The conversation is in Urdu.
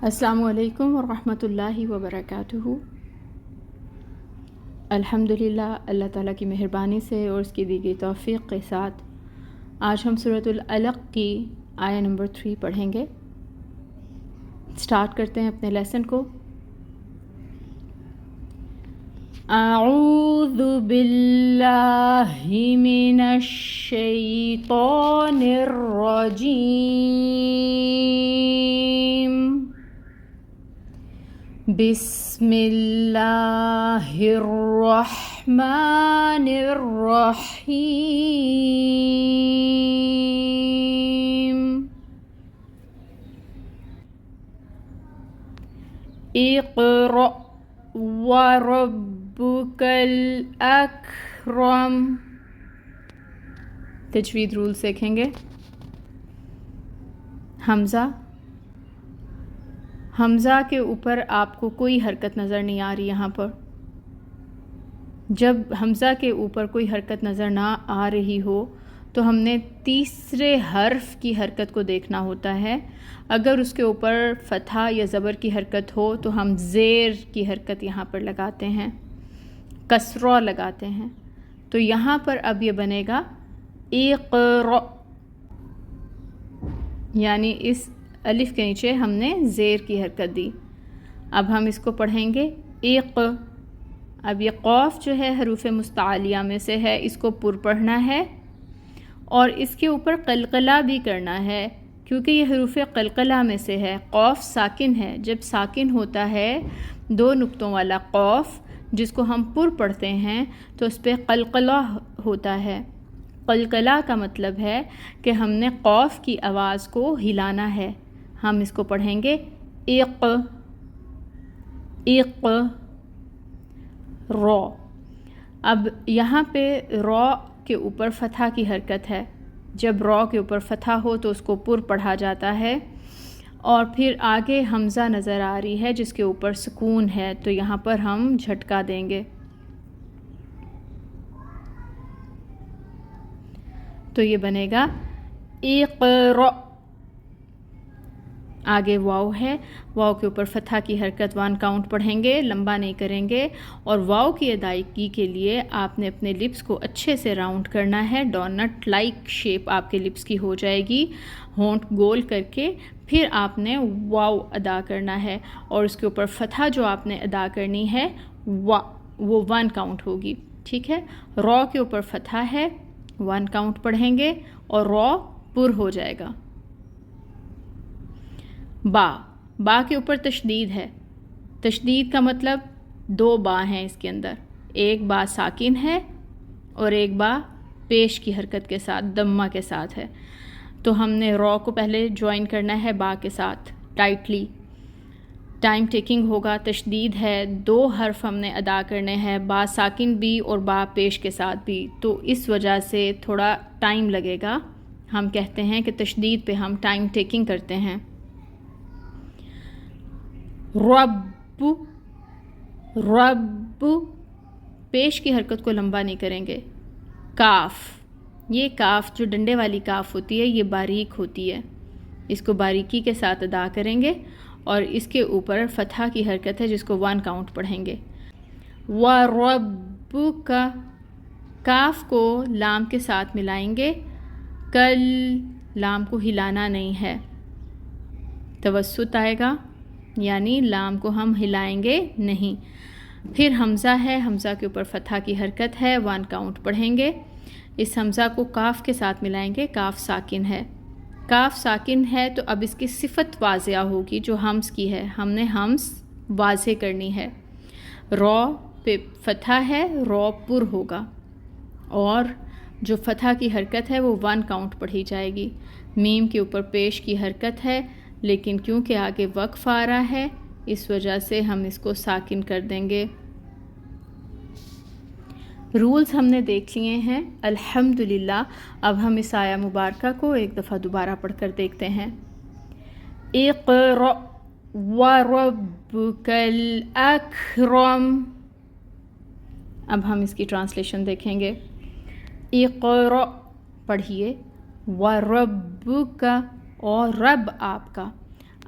السلام علیکم ورحمۃ اللہ وبرکاتہ۔ الحمدللہ، اللہ تعالیٰ کی مہربانی سے اور اس کی دی گئی توفیق کے ساتھ آج ہم سورۃ العلق کی آیہ نمبر 3 پڑھیں گے۔ سٹارٹ کرتے ہیں اپنے لیسن کو۔ اعوذ باللہ من الشیطان الرجیم، بسم اللہ الرحمن الرحیم۔ اقرأ وربک الاکرم۔ تجوید رول سیکھیں گے۔ حمزہ کے اوپر آپ کو کوئی حرکت نظر نہیں آ رہی یہاں پر۔ جب حمزہ کے اوپر کوئی حرکت نظر نہ آ رہی ہو تو ہم نے تیسرے حرف کی حرکت کو دیکھنا ہوتا ہے۔ اگر اس کے اوپر فتحہ یا زبر کی حرکت ہو تو ہم زیر کی حرکت یہاں پر لگاتے ہیں، کسرہ لگاتے ہیں۔ تو یہاں پر اب یہ بنے گا اقرأ، یعنی اس الف کے نیچے ہم نے زیر کی حرکت دی۔ اب ہم اس کو پڑھیں گے اق۔ اب یہ قوف جو ہے حروف مستعلیہ میں سے ہے، اس کو پر پڑھنا ہے اور اس کے اوپر قلقلہ بھی کرنا ہے، کیونکہ یہ حروف قلقلہ میں سے ہے۔ قوف ساکن ہے، جب ساکن ہوتا ہے دو نقطوں والا قوف جس کو ہم پر پڑھتے ہیں تو اس پہ قلقلہ ہوتا ہے۔ قلقلہ کا مطلب ہے کہ ہم نے قوف کی آواز کو ہلانا ہے۔ ہم اس کو پڑھیں گے اق اق رو۔ اب یہاں پہ رو کے اوپر فتحہ کی حرکت ہے۔ جب رو کے اوپر فتحہ ہو تو اس کو پر پڑھا جاتا ہے، اور پھر آگے حمزہ نظر آ رہی ہے جس کے اوپر سکون ہے، تو یہاں پر ہم جھٹکا دیں گے۔ تو یہ بنے گا اقرأ۔ آگے واو ہے، واو کے اوپر فتحہ کی حرکت 1 کاؤنٹ پڑھیں گے، لمبا نہیں کریں گے، اور واو کی ادائیگی کے لیے آپ نے اپنے لپس کو اچھے سے راؤنڈ کرنا ہے۔ ڈونٹ لائک شیپ آپ کے لپس کی ہو جائے گی، ہونٹ گول کر کے پھر آپ نے واو ادا کرنا ہے، اور اس کے اوپر فتحہ جو آپ نے ادا کرنی ہے وہ 1 کاؤنٹ ہوگی، ٹھیک ہے۔ رو کے اوپر فتحہ ہے، 1 کاؤنٹ پڑھیں گے اور رو پر ہو جائے گا۔ با کے اوپر تشدید ہے۔ تشدید کا مطلب 2 با ہیں اس کے اندر، ایک با ساکن ہے اور ایک با پیش کی حرکت کے ساتھ دمہ کے ساتھ ہے۔ تو ہم نے رو کو پہلے جوائن کرنا ہے با کے ساتھ ٹائٹلی، ٹائم ٹیکنگ ہوگا۔ تشدید ہے، 2 حرف ہم نے ادا کرنے ہیں، با ساکن بھی اور با پیش کے ساتھ بھی، تو اس وجہ سے تھوڑا ٹائم لگے گا۔ ہم کہتے ہیں کہ تشدید پہ ہم ٹائم ٹیکنگ کرتے ہیں۔ رب، رب پیش کی حرکت کو لمبا نہیں کریں گے۔ کاف، یہ کاف جو ڈنڈے والی کاف ہوتی ہے یہ باریک ہوتی ہے، اس کو باریکی کے ساتھ ادا کریں گے، اور اس کے اوپر فتحہ کی حرکت ہے جس کو 1 کاؤنٹ پڑھیں گے۔ وَرَبُّكَ، کاف کو لام کے ساتھ ملائیں گے، کل لام کو ہلانا نہیں ہے، توسط آئے گا، یعنی لام کو ہم ہلائیں گے نہیں۔ پھر حمزہ ہے، حمزہ کے اوپر فتحہ کی حرکت ہے، 1 کاؤنٹ پڑھیں گے۔ اس حمزہ کو کاف کے ساتھ ملائیں گے، کاف ساکن ہے۔ کاف ساکن ہے تو اب اس کی صفت واضح ہوگی جو ہمز کی ہے، ہم نے ہمز واضح کرنی ہے۔ رو پہ فتحہ ہے، رو پر ہوگا، اور جو فتحہ کی حرکت ہے وہ 1 کاؤنٹ پڑھی جائے گی۔ میم کے اوپر پیش کی حرکت ہے، لیکن کیونکہ آگے وقف آ رہا ہے اس وجہ سے ہم اس کو ساکن کر دیں گے۔ رولز ہم نے دیکھ لیے ہیں الحمدللہ۔ اب ہم اس آیہ مبارکہ کو ایک دفعہ دوبارہ پڑھ کر دیکھتے ہیں۔ اقرأ وربک الاکرم۔ اب ہم اس کی ٹرانسلیشن دیکھیں گے۔ اقرأ پڑھیے، وربک اور رب آپ کا،